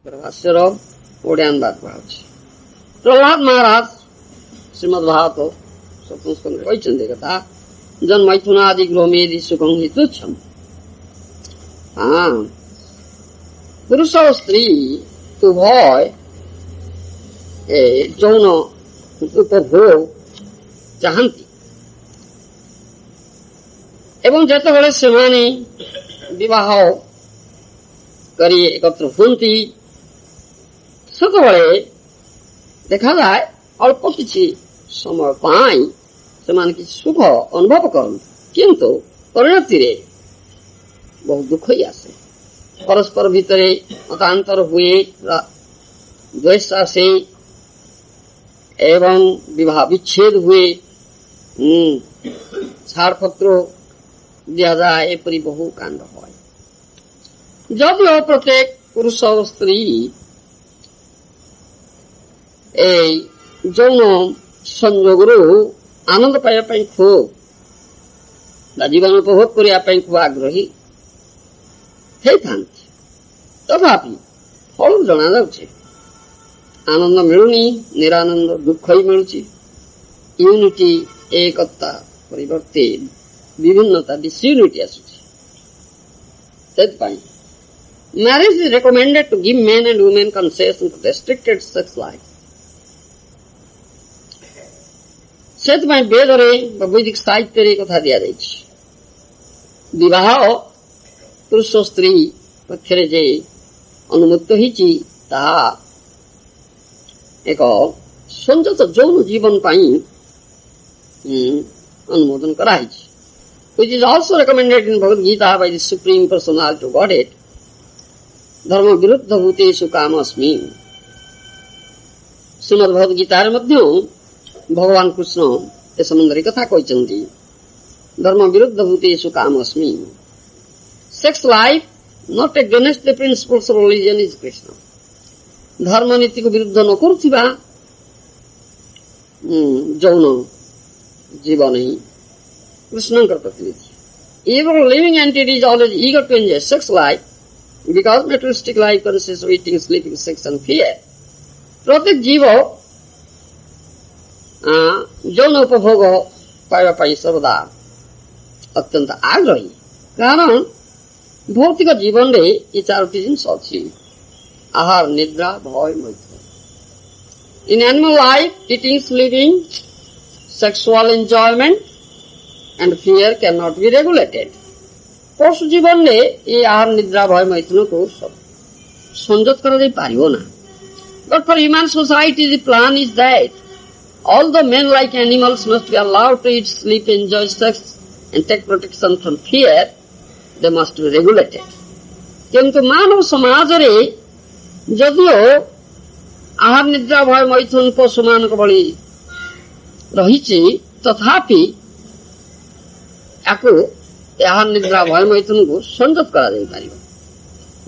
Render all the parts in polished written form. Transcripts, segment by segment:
ଭାଷ୍ୟର ଓଡ଼ିଆ ଅନୁବାଦ କରାଯାଉଛି। ପ୍ରହ୍ଲାଦ ମହାରାଜ ଶ୍ରୀମଦ୍ ଭାଗବତ ସପ୍ତମ ସ୍କନ୍ଧରେ କହିଛନ୍ତି କଥା ଜନ୍ମୈଥୁନାଦି ଗୃହମେଦି ସୁଖଂ ହି ତୁଚ୍ଛମ୍। ପୁରୁଷ ଓ ସ୍ତ୍ରୀ ଉଭୟ ଯୌନ ଉପଭୋଗ ଚାହାନ୍ତି ଏବଂ ଯେତେବେଳେ ସେମାନେ ବିବାହ କରି ଏକତ୍ର ହୁଅନ୍ତି ସେତେବେଳେ ଦେଖାଯାଏ ଅଳ୍ପ କିଛି ସମୟ ପାଇଁ ସେମାନେ କିଛି ସୁଖ ଅନୁଭବ କରନ୍ତି, କିନ୍ତୁ ପରିଣତିରେ ବହୁତ ଦୁଃଖ ହିଁ ଆସେ। ପରସ୍ପର ଭିତରେ ମତାନ୍ତର ହୁଏ, ଦ୍ୱେଷ ଆସେ ଏବଂ ବିବାହ ବିଚ୍ଛେଦ ହୁଏ, ଛାଡ଼ପତ୍ର ଦିଆଯାଏ, ଏପରି ବହୁ କାଣ୍ଡ হয়। ଯଦିଓ ପ୍ରତ୍ୟେକ ପୁରୁଷ ଓ ସ୍ତ୍ରୀ এই ଯୌନ ସଂଯୋଗରୁ ଆନନ୍ଦ ପାଇବା ପାଇଁ ଖୁବ୍ ବା ଜୀବନ ଉପଭୋଗ କରିବା ପାଇଁ ଖୁବ୍ ଆଗ୍ରହୀ ହେଇଥାନ୍ତି, ତଥାପି ଫଳ ଜଣାଯାଉଛି ଆନନ୍ଦ ମିଳୁନି, ନିରାନନ୍ଦ ଦୁଃଖ ହିଁ ମିଳୁଛି। ୟୁନିଟି ଏକତା ପରିବର୍ତ୍ତେ ବିଭିନ୍ନତା ଡିସୟୁନିଟି ଆସୁଛି। ସେଥିପାଇଁ marriage is recommended to give men and women concession to restricted sex life. ସେଥିପାଇଁ ବେଦରେ ବା ବୈଦିକ ସାହିତ୍ୟରେ କଥା ଦିଆଯାଇଛି ବିବାହ ପୁରୁଷ ସ୍ତ୍ରୀ ପକ୍ଷରେ ଯେ ଅନୁମୁକ୍ତ ହେଇଛି ତାହା ଏକ ସଂଯତ ଯୌନ ଜୀବନ ପାଇଁ ଅନୁମୋଦନ କରାଯାଇଛି, which is also recommended in Bhagavad Gita by the Supreme Personality of Godhead. ଧର୍ମ ବିରୁଦ୍ଧ ଭୂତେଷୁ କାମସ୍ମି। ଶ୍ରୀମଦ୍ ଭଗବତ ଗୀତାରେ ମଧ୍ୟ ଭଗବାନ କୃଷ୍ଣ ଏ ସମ୍ବନ୍ଧରେ କଥା କହିଛନ୍ତି, ଧର୍ମ ବିରୁଦ୍ଧ ଭୂତେଷୁ କାମସ୍ମି। Sex life not against the principles of religion is Krishna. ଧର୍ମ ନୀତିକୁ ବିରୁଦ୍ଧ ନ କରୁଥିବା ଯୌନ ଜୀବନ ହିଁ କୃଷ୍ଣଙ୍କର ପ୍ରତିନିଧି। Evil living entity is always eager to enjoy sex life because materialistic life consists of eating, sleeping, sex and fear. ପ୍ରତ୍ୟେକ ଜୀବ ଯୌନ ଉପଭୋଗ ପାଇବା ପାଇଁ ସର୍ବଦା ଅତ୍ୟନ୍ତ ଆଗ୍ରହୀ, କାରଣ ଭୌତିକ ଜୀବନରେ ଏ ଚାରୋଟି ଜିନିଷ ଅଛି: ଆହାର, ନିଦ୍ରା, ଭୟ, ମୈଥୁନ। In animal life, eating, sleeping, sexual enjoyment and fear cannot be regulated. ପଶୁ ଜୀବନରେ ଏ ଆହାର, ନିଦ୍ରା, ଭୟ, ମୈଥୁନକୁ ସଂଯତ କରାଯାଇ ପାରିବ ନା। But for human society, the plan is that although men like animals must be allowed to eat, sleep, enjoy sex and take protection from fear, they must be regulated. କିନ୍ତୁ ମାନବ ସମାଜରେ ଯଦିଓ ଆହାର, ନିଦ୍ରା, ଭୟ, ମୈଥୁନ ପଶୁମାନଙ୍କ ଭଳି ରହିଛି, ତଥାପି ୟାକୁ ଆହାର, ନିଦ୍ରା, ଭୟ, ମୈଥୁନକୁ ସଂଯତ କରାଯାଇପାରିବ।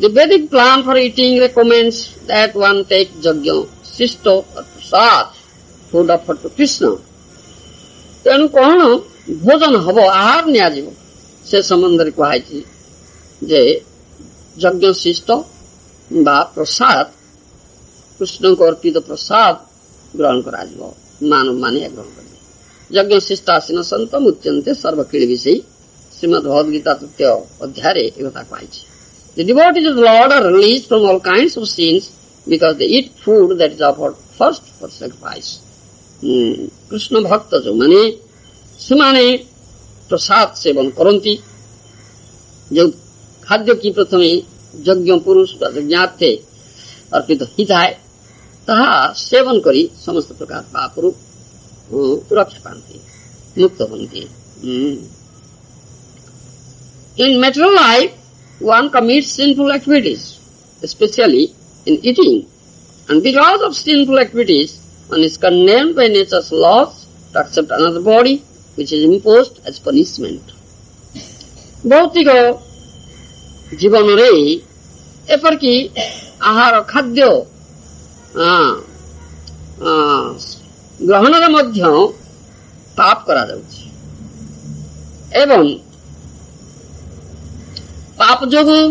The Vedic plan for eating recommends that one take yajna, sisto or prasad, food offered to Krishna. ତେଣୁ କଣ ଭୋଜନ ହବ, ଆହାର ନିଆଯିବ, ସେ ସମ୍ବନ୍ଧରେ କୁହାଯାଇଛି ଯେ ଯଜ୍ଞ ଶିଷ୍ଟ ବା ପ୍ରସାଦ, କୃଷ୍ଣଙ୍କୁ ଅର୍ପିତ ପ୍ରସାଦ ଗ୍ରହଣ କରାଯିବ, ମାନବ ମାନେ ଗ୍ରହଣ କରିବେ। ଯଜ୍ଞ ଶିଷ୍ଟାସୀନ ସନ୍ତ ମୁଚ୍ୟନ୍ତେ ସର୍ବକିଳ ବିଷୟୀ। ଶ୍ରୀମଦ୍ ଭଗବତ ଗୀତା 3ୟ ଅଧ୍ୟାୟରେ ଏକଥା କୁହାଯାଇଛି। The devotees of the Lord are released from all kinds of sins because they eat food that is offered first for sacrifice. Krishna ଭକ୍ତ ଯୋଉମାନେ ସେମାନେ ପ୍ରସାଦ ସେବନ କରନ୍ତି, ଯୋଉ ଖାଦ୍ୟ କି ପ୍ରଥମେ ଯଜ୍ଞ ପୁରୁଷ ବା ଯଜ୍ଞାର୍ଥେ ଅର୍ପିତ ହେଇଥାଏ, ତାହା ସେବନ କରି ସମସ୍ତ ପ୍ରକାର ପାପରୁ ରକ୍ଷା ପାଆନ୍ତି, ମୁକ୍ତ ହୁଅନ୍ତି। In material life, one commits sinful activities, especially in eating, and because of sinful activities, one is condemned by nature's laws to accept another body, which is imposed as punishment. ଭୌତିକ ଜୀବନରେ ଏପରିକି ଆହାର, ଖାଦ୍ୟ ଗ୍ରହଣରେ ମଧ୍ୟ ପାପ କରାଯାଉଛି ଏବଂ ପାପ ଯୋଗୁଁ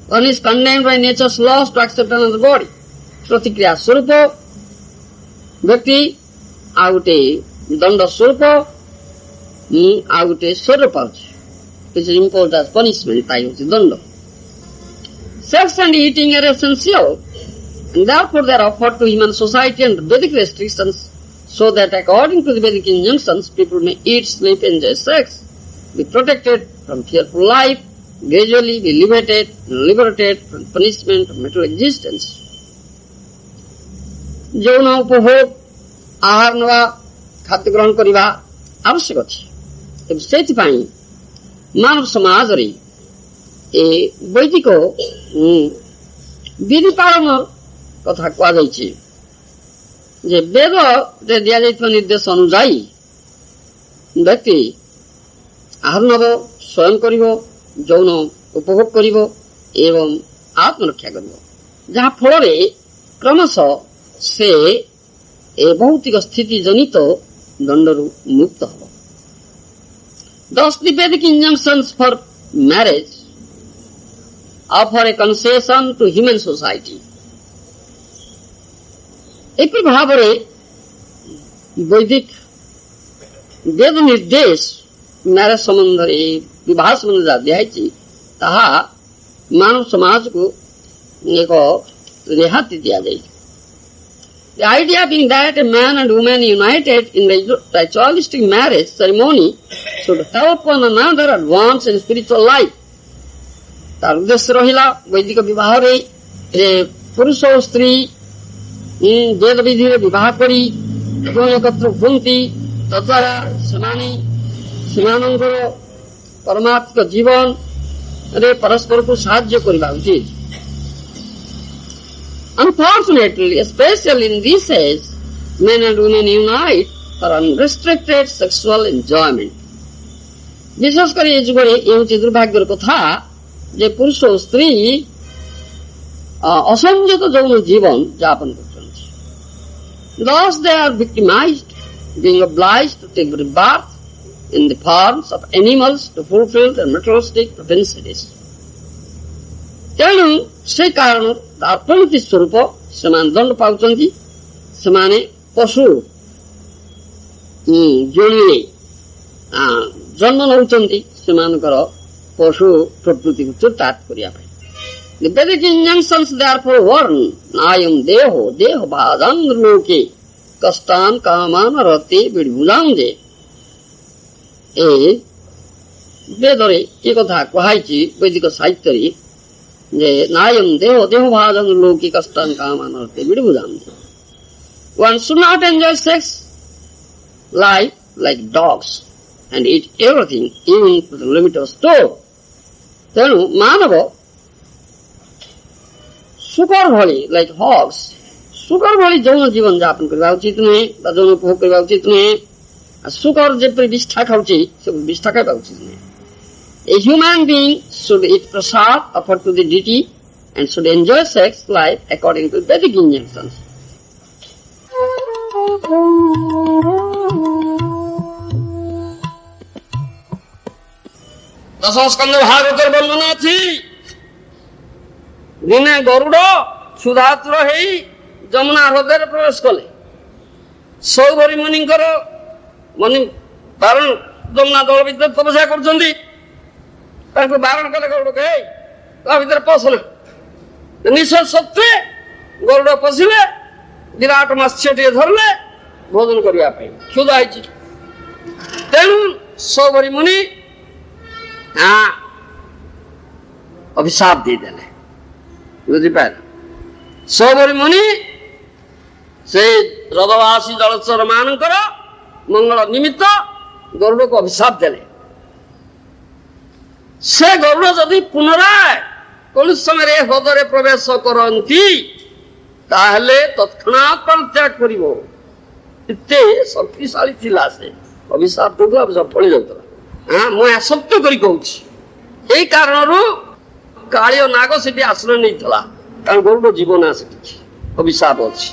One is condemned by nature's laws to accept another body. प्रतिक्रिया स्वरूप व्यक्ति आ गोटे दंड स्वरूप आ गोटे शरीर पाउछ which is imposed as punishment ताई होछि दंड. Sex and eating are essential and therefore they are offered to human society under Vedic restrictions so that according to the Vedic injunctions people may eat, sleep, enjoy sex, be protected from fearful life, gradually be liberated from punishment of material existence. ଯୌନ ଉପଭୋଗ ଆହାର ନେବା ଖାଦ୍ୟ ଗ୍ରହଣ କରିବା ଆବଶ୍ୟକ ଅଛି. ତେବେ ସେଥିପାଇଁ ମାନବ ସମାଜରେ ଏ ବୈଦିକ ବିଧି ପାଳନ କଥା କୁହାଯାଇଛି ଯେ ବେଦରେ ଦିଆଯାଇଥିବା ନିର୍ଦ୍ଦେଶ ଅନୁଯାୟୀ ବ୍ୟକ୍ତି ଆହାର ନେବ, ସ୍ୱୟଂ କରିବ, ଯୌନ ଉପଭୋଗ କରିବ ଏବଂ ଆତ୍ମରକ୍ଷା କରିବ, ଯାହା ଫଳରେ କ୍ରମଶଃ से भौतिक स्थिति जनित दंडरू मुक्त हो. Thus the Vedic injunctions for marriage offer a concession to human society. एक भाव रे वैदिक वेद निर्देश मैरिज संबंध विवाह संबंध दिखाई ताहा मानव समाज को एक रिहाती दिया जाए. The idea being that a man and woman united in the ritualistic marriage ceremony should help one another advance in spiritual life. तार उद्देश्य रहिला वैदिक विवाह रे पुरुष और स्त्री वेद विधि रे विवाह करी जो एकत्र हुंती तद्वारा सेमानंकर परमात्मिक जीवन रे परस्पर को साहाय्य करिबा उचित. Unfortunately, especially in this age, men and women unite for unrestricted sexual enjoyment. विशेषकर ये जुगरे ये दुर्भाग्यर कथा जे पुरुष और स्त्री असंयत यौन जीवन यापन करछन्ति. Thus they are victimized, being obliged to take birth in the forms of animals to fulfill their materialistic propensities. तेणु से कारण अर्थनीति स्वरूप से दंड पाउछन्ति. सेमाने पशु जोड़िले जन्म नौछन्ति सेमानकर पशु प्रकृति को चुताट करिया पाई. The Vedic injunctions therefore warn नायम देह भाजं लोके कष्टान कामान रते विडुलांजे. ए वेदरे एक कथा कहाइछि वैदिक साहित्य रे जे नायम देह भाजं लोके कष्टान कामान रते विडुलांजे. One should not enjoy sex life like dogs and eat everything even to the limit of store. तेणु मानव सुकर भली लाइक हॉग्स सुकर भली जौन जीवन यापन करबा उचित नुहे बा जौन उपभोग करबा उचित नुहे. सुकर जेपरि विष्ठा खाउछि से विष्ठा खाइबा उचित नुहे. A human being should eat prasad offered to the deity and should enjoy sex life according to Vedic injunctions. दशस्कंद भागवतर वर्णना थी. दिने गरुड़ क्षुधातुर हेई जमुना हृदय प्रवेश कले. सौभरी मुनिंकर मुनि बारण जमुना जल भीतर तपस्या करछन्ति. ताको बारण कले गरुड़ के ता भीतर पसना. निश्चय सत्वे गरुड़ पसिले विराट मत्स्यटे धरले भोजन करिया पाई क्षुधा हेछि. तेणु सौभरी मुनि अभिशाप देदेले. बुझिपार सौभरी मुनि से हृदयवासी जलचर मानकर मंगल निमित्त गरुड़ को अभिशाप देले. से गरुड़ जदि पुनराय कौन समय हृदय प्रवेश करती ताहले तत्क्षणात् परित्याग करिवो. इते शक्तिशाली थिला से अभिशाप तो अभिशाप फली जाउतला. मैं असत्य करी कहूछि. एई कारणरू कालियो नाग सेठी आश्रय नैथला कारण गरुड़ जीवन आसी अभिशाप अछि.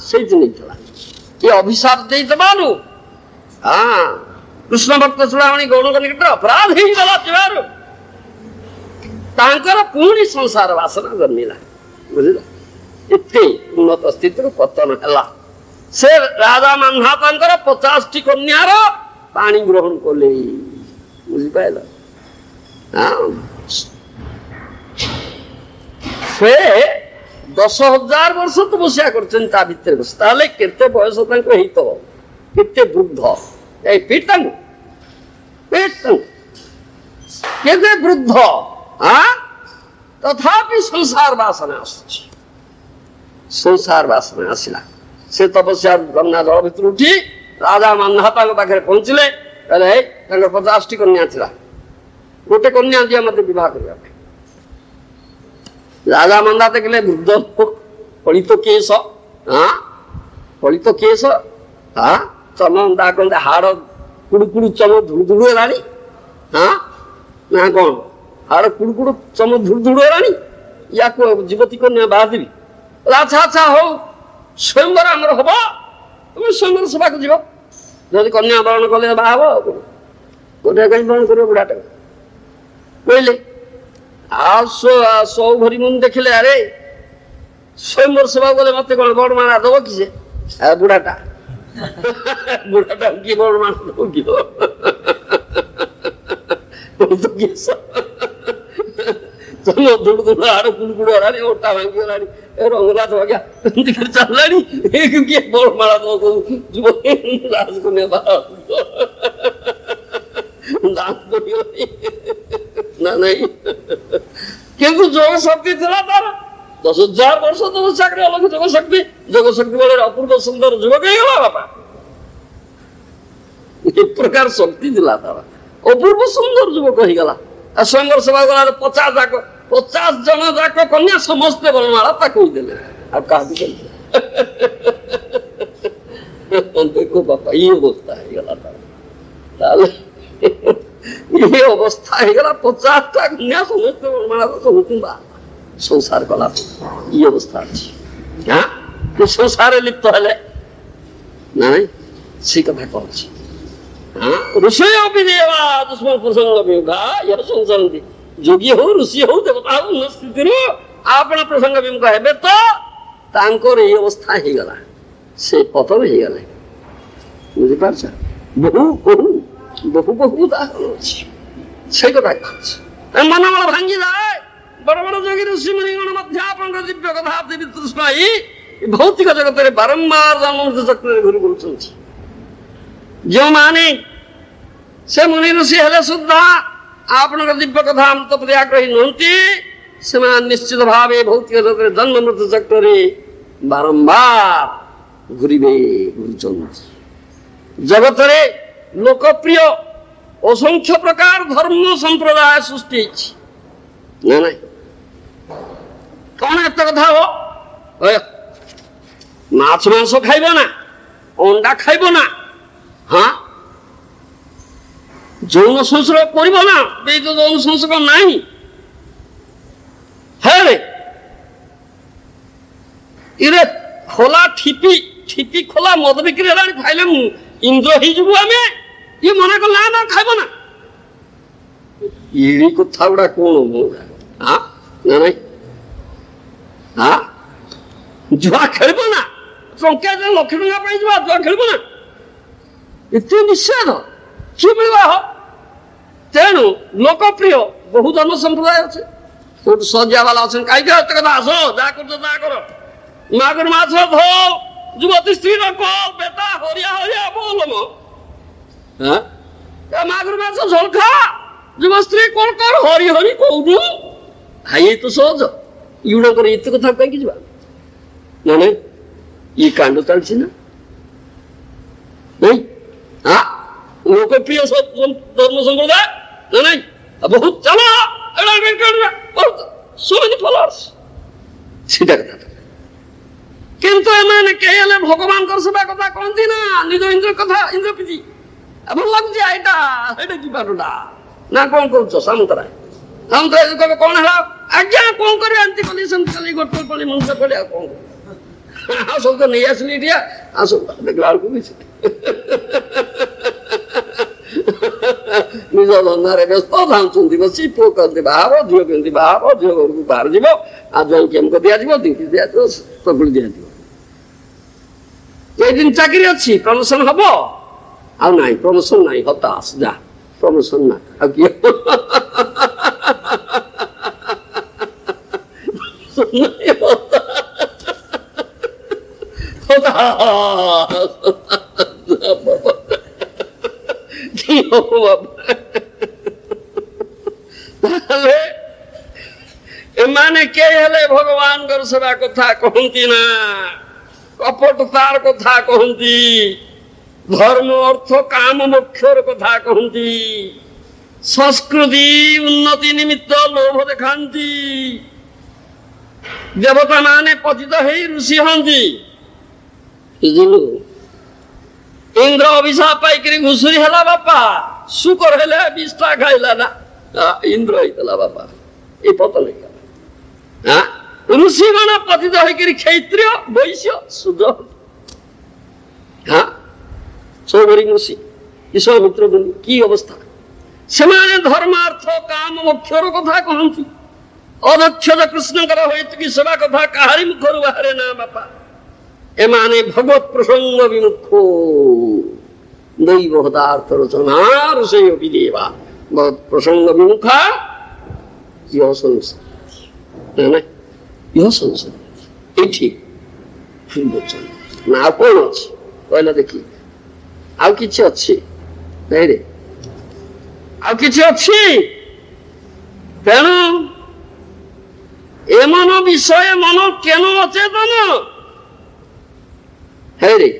सेठी नैथला ये अभिशाप देई दबानु. कृष्ण भक्त चूड़ामणि गौड़ निकट अपराध ही गला तांकर पुणी संसार वासना जन्मिला बुझिला इतने उन्नत स्थिति पतन है से राजा मान्धातांकर 50 कन्यार पानी ग्रहण कले बुझिपाइल से 10,000 वर्ष तपस्या करते बयस केते वृद्ध पेट केते वृद्ध तथापि संसार वासना आसला से तपस्या गंगा जल भर उठी राजा मान्धाता पाखे पहुंचले कहले 50 कन्या थिला गोटे कन्या दिया मत विवाह करबा राजा मान्धाता कहले वृद्ध पलित केश चम कहते हाड़ कुड़कुड़ चम धुड़धुड़ है ना कौन हाड़ कुड़कुड़ चम धुड़धुड़ है या युवती कन्या बाहर देवी अच्छा अच्छा हो स्वयंवर आम हम तुम स्वयंवर सभा को जीव जब कन्या बरण कले बाहब गोटे कहीं बरण कर बुढ़ाटा कहले सौ भरी मुन देखिले अरे स्वयंवर सभा गले मत कौन बड़माणा दब कि से बुढ़ाटा बुढ़ाटा कि बड़माणा दब कि चलो दुड़ दुड़ आड़ कुड़कुड़ हरानी ओटा भांगी हरानी रंगला तो गया दिखर चलानी क्योंकि बड़माणा दब जुब राजकन्या दान करियो ना नहीं किंतु जोग शक्ति थिला तार 10,000 वर्ष तपस्या करे अलग जोग शक्ति बेले अपूर्व सुंदर युवक ହେଇଗଲା बापा एक प्रकार शक्ति दिला तार अपूर्व सुंदर युवक ହେଇଗଲା स्वयंवर सभा गला 50 जन जाक कन्या समस्ते बलमाला ताकू देले अब कहा भी देखो बापा ये अवस्था ହେଇଗଲା तार ये अवस्था ହେଇଗଲା 50 टा कन्या समस्ते बलमाला समस्त संसार कला ये अवस्था अच्छी संसार लिप्त हेले नहीं सी कथा कौन ऋषि दुष्म प्रसंग यह संसरती जोगी हो ऋषि हो देवता हो उन्न स्थिति आपण प्रसंग विमुख हेबे तो तांकर ये अवस्था ही गला से पतन ही गले बुझी पारछ बहु बहु बहु बहु उदाहरण से कथा मनोबल भांगी जाए बड़ बड़ जोगी ऋषि मुनिगण मध्य आपण दिव्य कथा देवी तृष्णाई भौतिक जगत में बारंबार जन्म चक्र घूरी बुलुछंती जो माने से मुनि ऋषि हेले सुद्धा आपण दिव्य कथा अमृत प्रत्याग्रही नहंती से निश्चित भावे भौतिक जगत में जन्म मृत्यु चक्र बारंबार घूरिबे घूरुछंती जगत रे लोकप्रिय असंख्य प्रकार धर्म संप्रदाय सृष्टि ना नहीं कौन एत कथा हो माछ मांस खाइब ना अंडा खाइब ना हाँ যৌন সংস্রব করিব না এই তো যৌন সংস্রব নাই হ্যাঁ রে ইরে খোলা ঠিপি ঠিপি খোলা মদ বিক্রি হলানি খাইলে ইন্দ্র হইଯିବୁ ଆମେ ଇଏ ମନା କଲା ନା ଖାଇବ ନା ଇଡି କଥା ଗୁଡା କଣ ହଁ ନା ନାଇଁ ହଁ ଜୁଆ ଖେଳିବ ନା ଟଙ୍କା 1,00,000 ଟଙ୍କା ପାଇଁ ଜୁଆ ଖେଳିବ ନା ଏତେ ନିଷେଧ କିଏ ମିଳିବ तेणु लोकप्रिय बहु धर्म संप्रदाय अच्छे सजिया वाला अच्छे कहीं कथा आस जा कर मागुर माछ धो युवती स्त्री रखो बेटा हरिया हरिया बोल मागुर माछ झोल खा युव स्त्री कौन कर हरि हरि कहू हाई तो सहज युणा कर एत कथा कहीं जा ना नहीं ये कांड चलती ना नहीं हाँ लोकप्रिय धर्म संप्रदाय ना नहीं बहुत चलो सो मेनी फॉलोअर्स सीधा कथा किंतु एमाने केले भगवान कर सेवा कथा कहती ना निज इंद्र कथा इंद्र प्रीति अब लगुच एटा एटा की बाटोटा ना कौन करूछ सामंतराय कहे कौन है आज्ञा कौन कर आंती कली संत कली गोटे कली मनुष्य कली कौन सब तो नहीं आसली आस देखला को ନିଜ ଧନ୍ଦାରେ ବ୍ୟସ୍ତ ଧାଉଁଛନ୍ତି ବସି ପୁଅ କେମିତି ବାହା ହବ ଝିଅ କେମିତି ବାହା ହବ ଝିଅ ଘରକୁ ବାହାର ଯିବ ଆଉ ଜଣେ କେମିତି ଦିଆଯିବ ଦିଙ୍କି ଦିଆଯିବ ସଗୁଳି ଦିଆଯିବ। ଏଇଦିନ ଚାକିରି ଅଛି ପ୍ରମୋସନ ହବ ଆଉ ନାହିଁ ପ୍ରମୋସନ ନାହିଁ ହତାଶ ଯା ପ୍ରମୋସନ ନା ଆଉ କିଏ ତାହେଲେ ଏମାନେ କେ ହେଲେ ଭଗବାନଙ୍କର ସେବା କଥା କହନ୍ତି ନା କପଟ ତାର କଥା କହନ୍ତି ଧର୍ମ ଅର୍ଥ କାମ ମୋକ୍ଷର କଥା କହନ୍ତି ସଂସ୍କୃତି ଉନ୍ନତି ନିମିତ୍ତ ଲୋଭ ଦେଖାନ୍ତି ଦେବତା ମାନେ ପତିତ ହେଇ ଋଷି ହନ୍ତି ଇନ୍ଦ୍ର ଅଭିଶାପ ପାଇକରି ଘୁଷୁରି ହେଲା ବାପା ଶୁକର ହେଲେ ବିଷ୍ଠା ଖାଇଲା ନା ଇନ୍ଦ୍ର ହେଇଥିଲା ବାପା ଏ ପତନ ହେଇଗଲା ଋଷିଗଣ ପତିତ ହେଇକରି କ୍ଷତ୍ରିୟ ବୈଶ୍ୟ ଶୁଦ୍ର ସୌବରୀ ଋଷି ଈଶ୍ୱର କି ଅବସ୍ଥା ସେମାନେ ଧର୍ମାର୍ଥ କାମ ମୋକ୍ଷର କଥା କହନ୍ତି ଅଦକ୍ଷତ କୃଷ୍ଣଙ୍କର ହୋଇକି ସେବା କଥା କାହାରି ମୁଖରୁ ବାହାରେ ନା ବାପା ଏମାନେ ଭଗବତ ପ୍ରସଙ୍ଗ ବିମୁଖ ଦୈବ ପଦାର୍ଥ ରଚନା ଋଷୟ ବିଦେବା ଭଗବତ ପ୍ରସଙ୍ଗ ବିମୁଖା ଇହ ସଂସାର ଇହ ସଂସାର ଏଠି ନା ଆଉ କଣ ଅଛି କହିଲା ଦେଖି ଆଉ କିଛି ଅଛି ନାଇଁରେ ଆଉ କିଛି ଅଛି ତେଣୁ ଏ ମନ ବିଷୟ ମନ କେନ ଅଚେତନ রে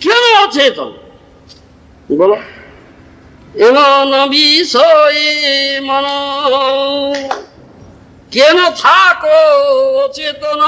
কেন অচেতন বলো এমন বিষয়ে মন কেন থাকো অচেতন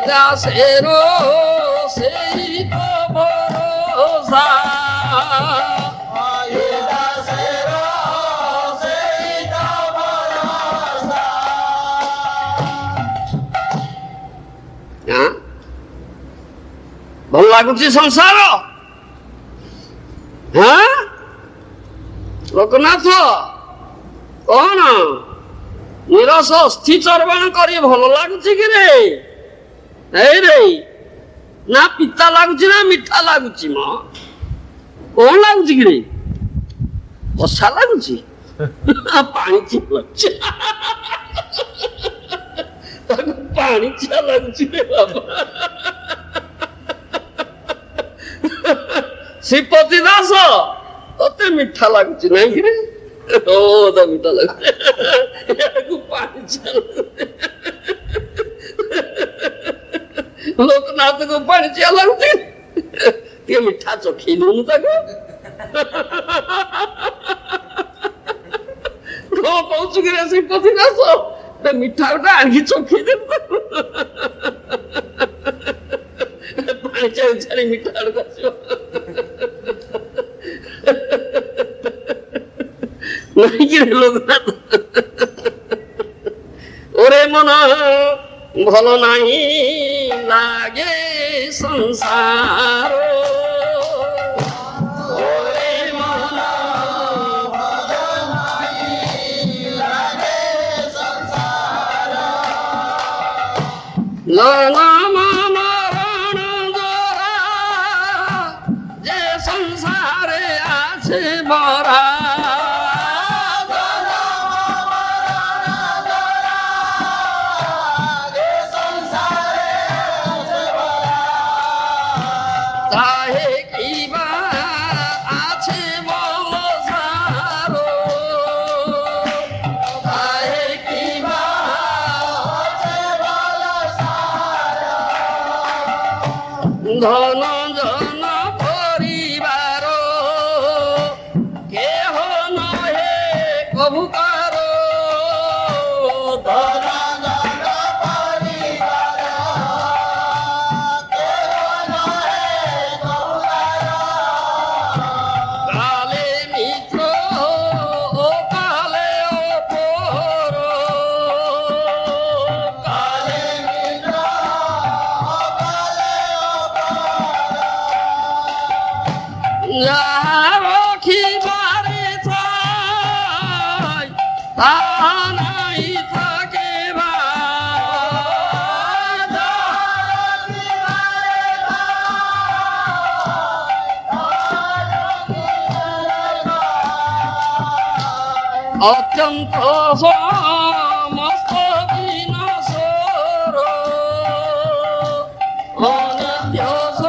দাসেরো সেই তো ভরসা দাসেরো সেই তো ভরসা ଭଲ ଲାଗୁଛି ସଂସାର ଲୋକନାଥ କଣ ନିରସ ଅସ୍ଥି ଚର୍ବଣ କରି ଭଲ ଲାଗୁଛି କି ରେ ରେ ନା ପିତା ଲାଗୁଛି ନା ମିଠା ଲାଗୁଛି ମ କଣ ଲାଗୁଛି କି ରେ କଷା ଲାଗୁଛି ପାଣି ଚିଆ ଲାଗୁଛି ତାକୁ ପାଣି ଚିଆ ଲାଗୁଛି ରେ ବାବା ଶ୍ରୀପତି ଦାସ ତତେ ମିଠା ଲାଗୁଛି ନାଇଁ କି ରେ ତା ମିଠା ଲାଗୁଛି ପାଣି ଚିଆ ଲାଗୁଛି ଲୋକନାଥ କୁ ପାଣି ଚିଆ ଲାଗୁଛି ଟିକେ ମିଠା ଚଖେଇ ଦଉନୁ ତାକୁ କଣ କହୁଛୁ କି ଶ୍ରୀପତି ଦାସ ମିଠା ଗୋଟେ ଆଣିକି ଚଖେଇ ଦେବୁ ପାଣି ଚାରି ଚାରି ମିଠା ଆଡକୁ ଆସିବ ନାଇକି ଲୋକନାଥ ଓରେ ମନ ଭଲ ନାହିଁ ଲାଗେ ସଂସାର মরণ জরা যে সংসারে আছে মরা ଧନ ଜନ ପରିବାର କେହ ନହେ କଭୁକାର ଧନ ଜନ ପରିବାର କେହ ନହେ କଭୁକାର କାଲେ ମିତ୍ର ଓ କାଲେ ଅପର କାଲେ ମିତ୍ର ଓ କାଲେ ଯାହା ରଖିବାରେ ଥାଏ ତାହା ନାହିଁ থাকিবা অত্যন্ত সমস্ত বিনাশর অনিত্য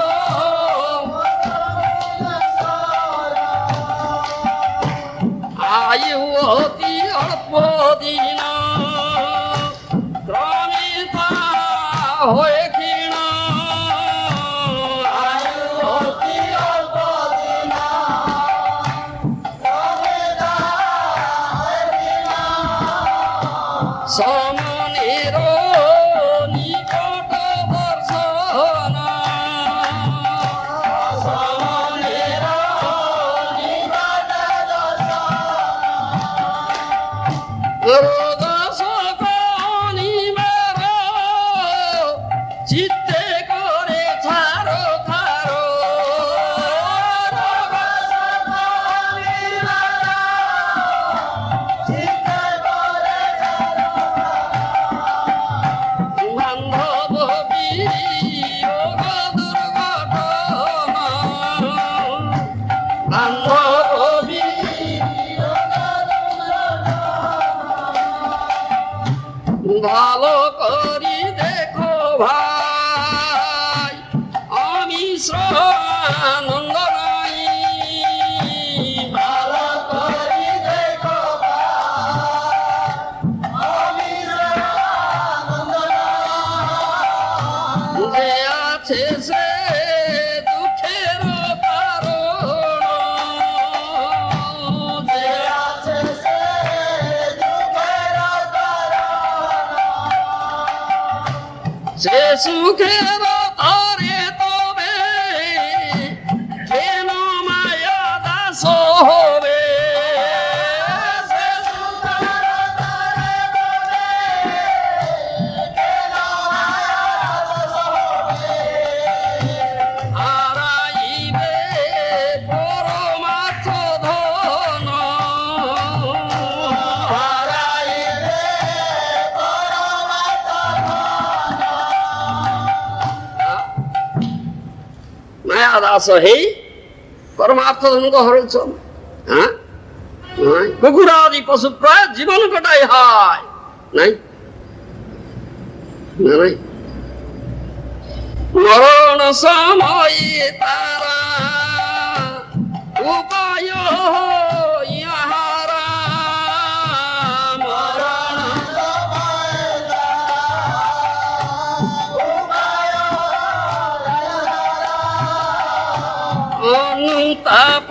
আয়ু অতি অল্প দিন ক্রমে তা হয়ে ক্ষীণ আয়ু অতি অল্প দিন ক্রমে তা হয়ে ক্ষীণ সমনের নিকট দর্শন সমনের নিকট রোগ সকনিবার চিত্তে করে ছাড়ো ছাড়ো রোগ সকনিবার চিত্তে করে ছাড়ো বান্ধব বিয়োগ দুর্ঘটনা বান্ধব ভালো করি দেখো ভাই আমি আনন্দ নাই ভালো করি দেখো আমি আনন্দ যে আছে সে দুঃখের কারণ যে আছে সে দুঃখের সে সুখের তারে তবে কেন মায়া দাস হবে সে সুখের তারে তবে কেন মায়া দাস হবে হারাইবে পরমার্থ ধন হারাইবে পরমার্থ মায়া দাস হেই পরমার্থ ধনকে হরছ কুকুরাদি পশু প্রায় জীবন কটাই হয় নাই নাই মরণ সময়ে তারা উপায় ইহারা মরণ সময়ে অনুতাপ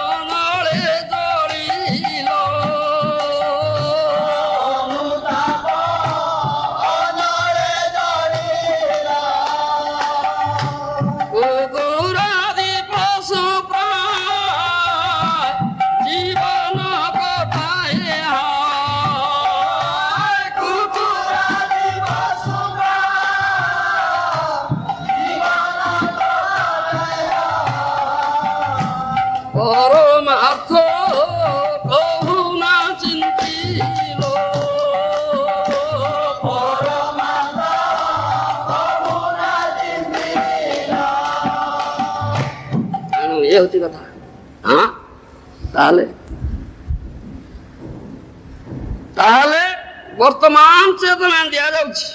অনলে জড়িল অনুতাপ অনলে জড়িল কুকুরাদি পশু প্রায় জীবন কটায় কুকুরাদি পশু পরমার্থ কহু না চিন্তিল পরমার্থ কহু না চিন্তিল এ হচ্ছে কথা তাহলে তাহলে বর্তমান চেতনা দিয়া যাচ্ছে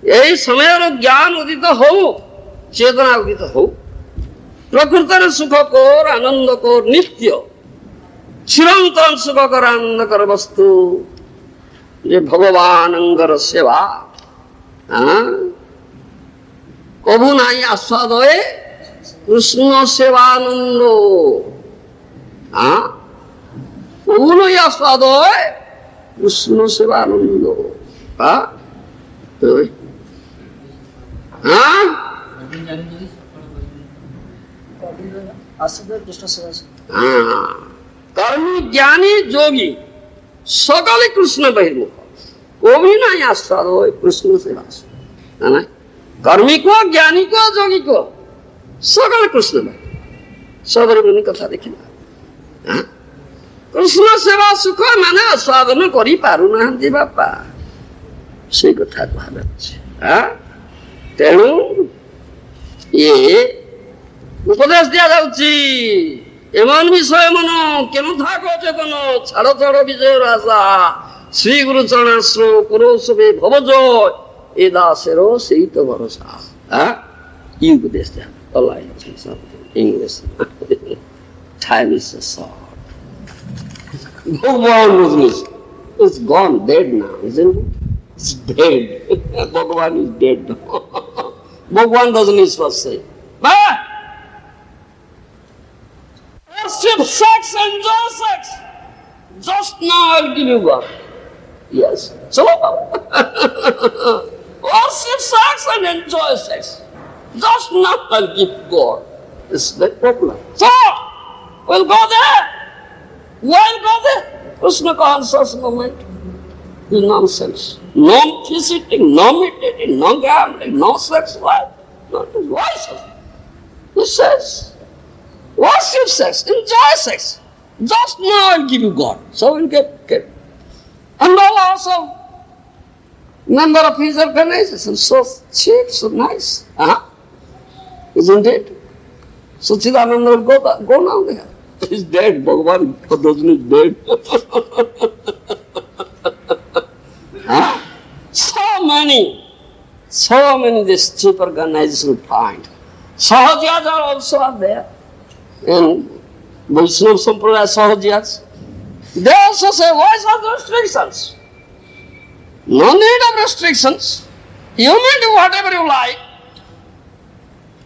এই সময়ের জ্ঞান উদিত হও চেতনা উদিত হও প্রকৃতরে সুখকর আনন্দকর নিত্য চিরন্তন সুখকর আনন্দকর বস্তু যে ভগবানঙ্গর সেবা কভু নাই আস্বাদ হয়ে কৃষ্ণ সেবানন্দ। কভু নাই আস্বাদ হয় কৃষ্ণ সেবানন্দ। কর্মী জ্ঞানী যোগী সকলে কৃষ্ণ বহির্মুখ, কবি নাই আস্বাদ হয় কৃষ্ণ সেবা। কর্মী কো জ্ঞানী কো যোগী কো সকলে কৃষ্ণ সদরগুণী কথা দেখি না। কৃষ্ণ সেবা সুখ মানে আস্বাদন କରି ପାରୁନାହାନ୍ତି ବାପା, ସେଇ କଥା କୁହାଯାଉଛି। ତେଣୁ ଇଏ ଉପଦେଶ ଦିଆଯାଉଛି, ଏମନ ବିଷୟ ମନ କେନ ଥାକ ଚେତନ ଛାଡ଼ ଛାଡ଼ ବିଜୟ ରାଜା ଶ୍ରୀ ଗୁରୁ ଚରଣାଶ୍ର କରୋ ସବେ ଭବ ଜୟ ଏ ଦାସେର ସେଇ ତ ଭରସା। ଇ ଉପଦେଶ ଦିଆ English. Time is so short. Bhagavan is gone, dead now, isn't it? It's dead. Bhagavan is dead now. Bhagavan doesn't need to say. Worship sex, enjoy sex. Just now I'll give you God. Yes. So, worship sex and enjoy sex. Just now I'll give God. It's the problem. So, we'll go there. We'll go there. Krishna conscious moment is nonsense. No visiting, no meditating, no gambling, no sex life. Not his voice. He says, worship sex, enjoy sex. Just now I'll give you God. So we'll get. And all also, member of his organization, so cheap, so nice. Isn't it? Sachidananda will go now there. He's dead. Bhagavan doesn't is dead. So many this cheap organization find. Sahajiyas are also there. And Vaishnava Sampradaya Sahajiyas, they also say, why such restrictions? No need of restrictions. You may do whatever you like.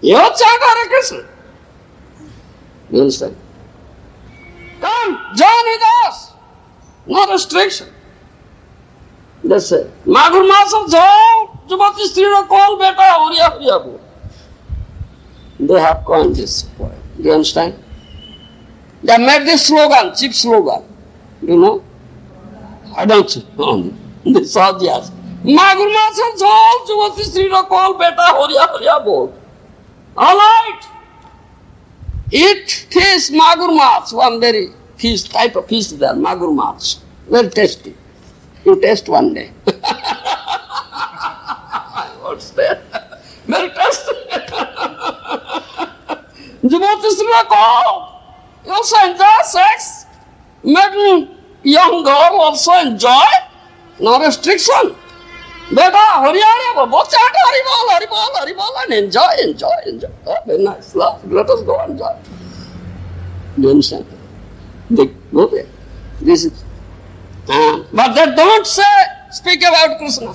You chant Hare Krishna. You understand? Come, join with us. No restriction. They say, Magur Masam Jao, Jumati Strira call beta, Horiya Horiya Bo. They have coined this poem. Do you understand? They made this slogan, cheap slogan. You know? I don't know. The Sadhyas. Magur Masam Jao, Jumati Strira call beta, Horiya Horiya Bo. All right. Eat fish, magur mach, one very fish, type of fish there, magur mach. Very tasty. You taste one day. What's that? Very tasty. Jyotisra call. You also enjoy sex. Making young girl also enjoy. No restriction. Beta, hurry, hurry, both chat, hurry ball, and enjoy. Oh, very nice. Let us go and enjoy. Do you understand? They go there. This is, but they don't speak about Krishna.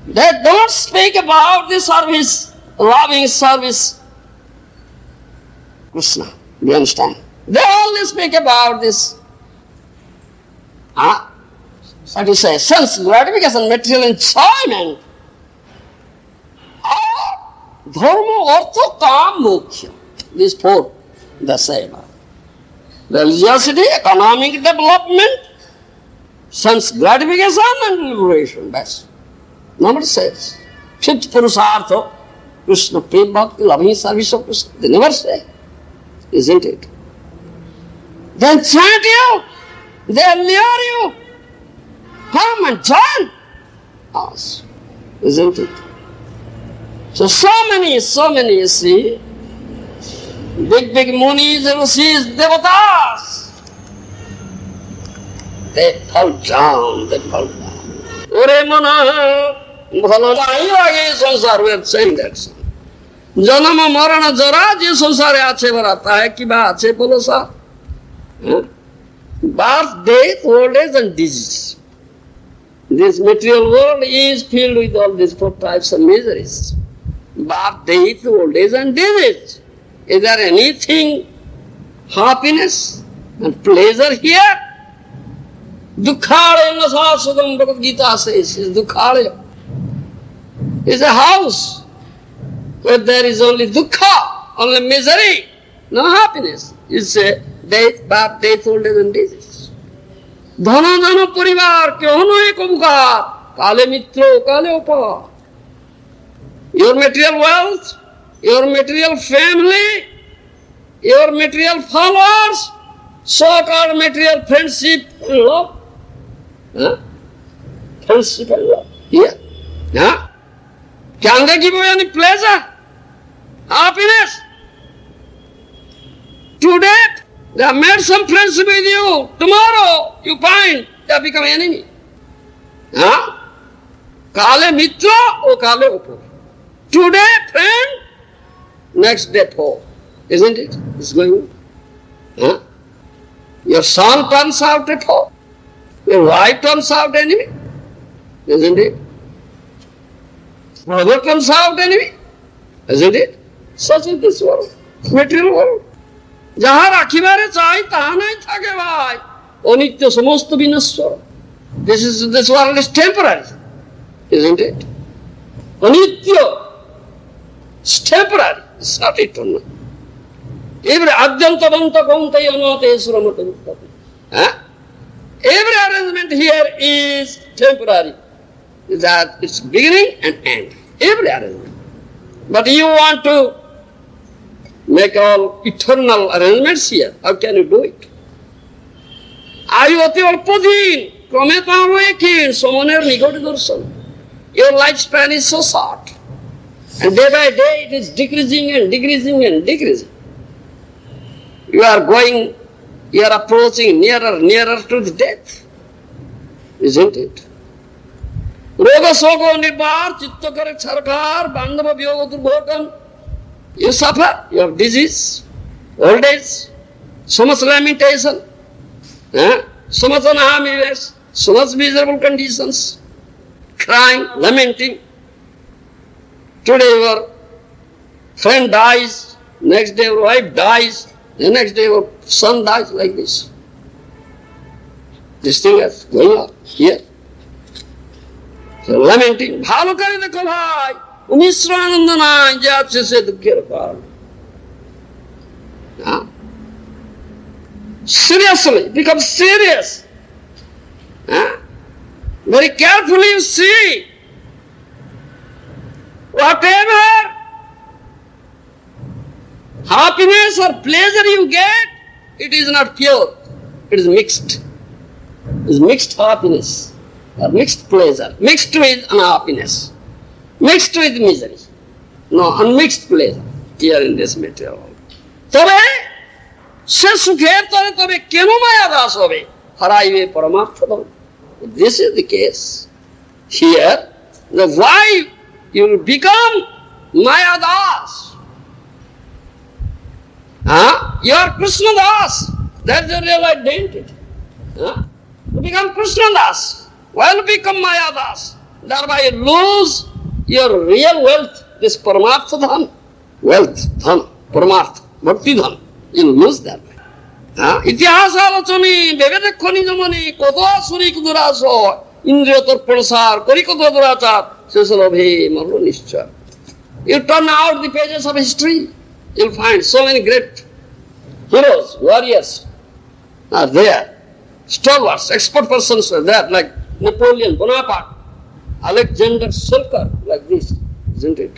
They don't speak about the service, loving service, Krishna. Do you understand? They only speak about this. What do you say? Sense gratification, material enjoyment. Dharma, Artha, Kam, Moksha. These four, the same. Religiosity, economic development, sense gratification and liberation. That's nobody says. Fifth Purusartha, Krishna, Prem Bhakti, loving service of Krishna. They never say. Isn't it? They chant you. They lure you. Come and join us. Isn't it? So many, you see, big munis, rishis, devatas, they fall down. Ore mana, bhalo nahi lage sansar, we have saying that. Janama marana jara, je sansare ache barata hai, ki ba ache bolo sa? Birth, death, old age and disease. This material world is filled with all these four types of miseries. birth, death, old age and disease. Is there anything happiness and pleasure here? Dukhalaya nasa sugam, Bhagavad Gita says, is Dukhalaya. It's a house where there is only dukkha, only misery, no happiness. It's a death, birth, death, old age and disease. Dhana dhana parivar, kyo no ekamkar, kale mitro, kale upa. Your material wealth, your material family, your material followers, so-called material friendship and love. Huh? Friendship and love. Here. Huh? Can they give you any pleasure? Happiness? Today, they have made some friendship with you. Tomorrow, you find they have become enemy. Huh? Kale mitra or kale upa. Today, friend, next day, foe. Isn't it? It's going on. Huh? Your son turns out a foe. Your wife turns out enemy. Isn't it? Brother turns out enemy. Isn't it? Such is this world. Material world. Jaha rakhibare chai taha nai thake bhai. Anitya samasta vinaswara. This world is temporary. Isn't it? Anitya. It's temporary. It's not eternal. Every adhyantavanta kaunteya anate suramata. Every arrangement here is temporary. That it's beginning and end. Every arrangement. But you want to make all eternal arrangements here. How can you do it? Ayoti alpodin, krometam ekin, somoner nigoti darshan. Your lifespan is so short. And day by day it is decreasing and decreasing and decreasing. You are approaching nearer to the death. Isn't it? Roga sogo nibar, chittakare charkar, bandhava vyoga durbhotan. You suffer, you have disease, old age, so much lamentation, so much unhappiness, so much miserable conditions, crying, lamenting. Today your friend dies, next day your wife dies, the next day your son dies, like this. This thing is going on here. So lamenting, bhalo kare dekho bhai, umisrananda nai, je aapse se dukher karan. Seriously, become serious. Very carefully you see. Whatever happiness or pleasure you get, it is not pure. It is mixed. It is mixed happiness or mixed pleasure, mixed with unhappiness, mixed with misery. No, unmixed pleasure here in this material world. Tobe, se sukher tore tobe keno maya das hobe, haraibe paramartha dham. This is the case. Here, the wife, you will become Maya Das. You are Krishna Das. That's your real identity. You become Krishna Das. Why you become Maya Das? Thereby you lose your real wealth, this Paramartha Dham. Wealth, Dham, Paramartha, Bhakti Dham. You lose that way. ইতিহাস আলোচনী ভেবে দেখো নিজ মনে কত আসুরিক দুরাস ইন্দ্রিয় তোর প্রসার করি কত দুরাচার শেষ লভে মরল নিশ্চয়. You turn out the pages of history, you'll find so many great heroes, warriors are there, stalwarts, expert persons are there, like Napoleon Bonaparte, Alexander Selkirk, like this, isn't it?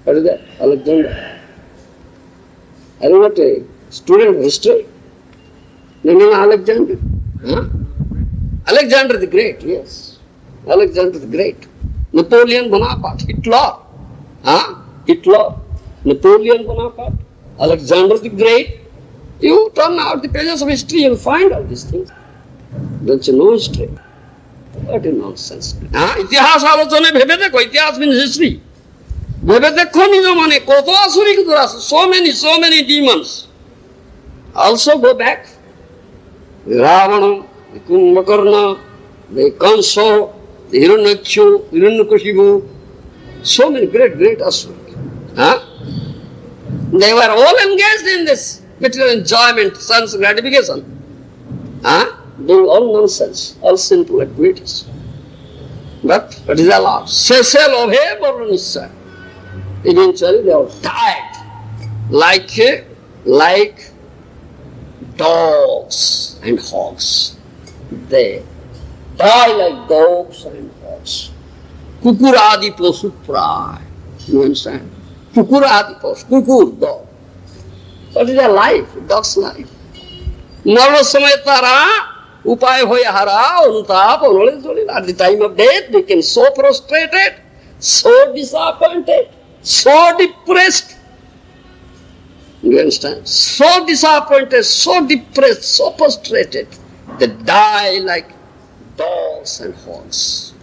What is that? Alexander. I am not a student of history. The name Alexander. Alexander the Great, yes. Alexander the Great. Napoleon Bonaparte, Hitler. Hitler. Napoleon Bonaparte. Alexander the Great. You turn out the pages of history, you'll find all these things. Don't you know history? What a nonsense. ইতিহাস আলোচনা ভেবে দেখো, ইতিহাস means history. ভেবে দেখো নিজ মনে কত আসুরিক দুরাস, so many demons. Also go back. The Ravana, the Kumbhakarna, the Kansa, the Hiranyaksha, Hiranyakashipu, So many great Asura. Huh? They were all engaged in this material enjoyment, sense gratification. Huh? Doing all nonsense, all sinful activities. But what is allowed? Sesel obhe Varunissa. Eventually they all died like dogs and hogs. They die like dogs and hogs. Kukuradi posu pray. You understand? Kukuradi posu, kukur, dog. What is their life? Dog's life. Marva samayatara, upaya hoya hara, untap, onole. At the time of death, they became so prostrated, so disappointed, so depressed. You understand? So disappointed, so depressed, so prostrated. They die like dogs and hogs.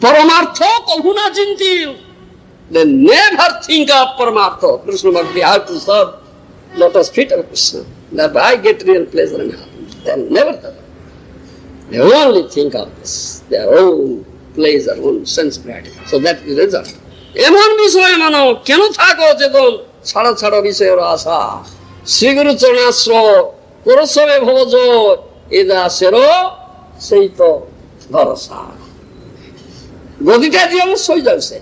Paramartha kahuna jinti. They never think of Paramartha. Krishna Bhakti, how to serve lotus feet of Krishna. That I get real pleasure and happiness. They never thought. They only think of this, their own pleasure, own sense gratification. So that is the result. এমন বিষয় মানো কেন থাকো চেতন ছাড়া ছাড়া বিষয়ের আশা শ্রীগুরু চরণাশ্রয় পরশবে ভবজ এ দাসের সেই তো ভরসা গতিটা দিয়ে অবশ্যই যাচ্ছে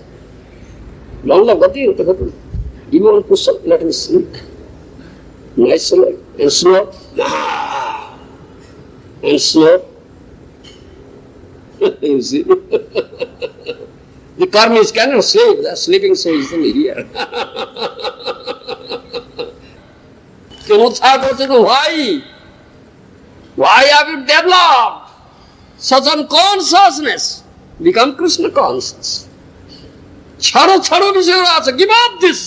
লম্বা গতি হতে হতো ইমন কুশল let me sleep nicely and slow and slow. You see. The karmis cannot sleep, the sleeping so easily here. Why? Why have you developed such unconsciousness? Become Krishna conscious. Charo Vishwara, give up this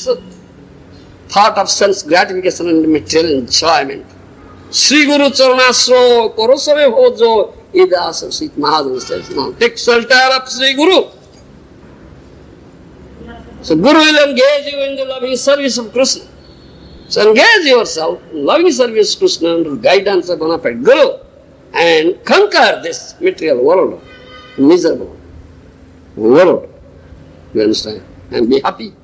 thought of sense gratification and material enjoyment. Sri Guru Charanasro, Korosave Hojo, Idasa Sit Mahajan says, now take shelter of Sri Guru. So Guru will engage you in the loving service of Krishna. So engage yourself in loving service of Krishna under guidance of bona fide Guru and conquer this material world, miserable world. You understand? And be happy.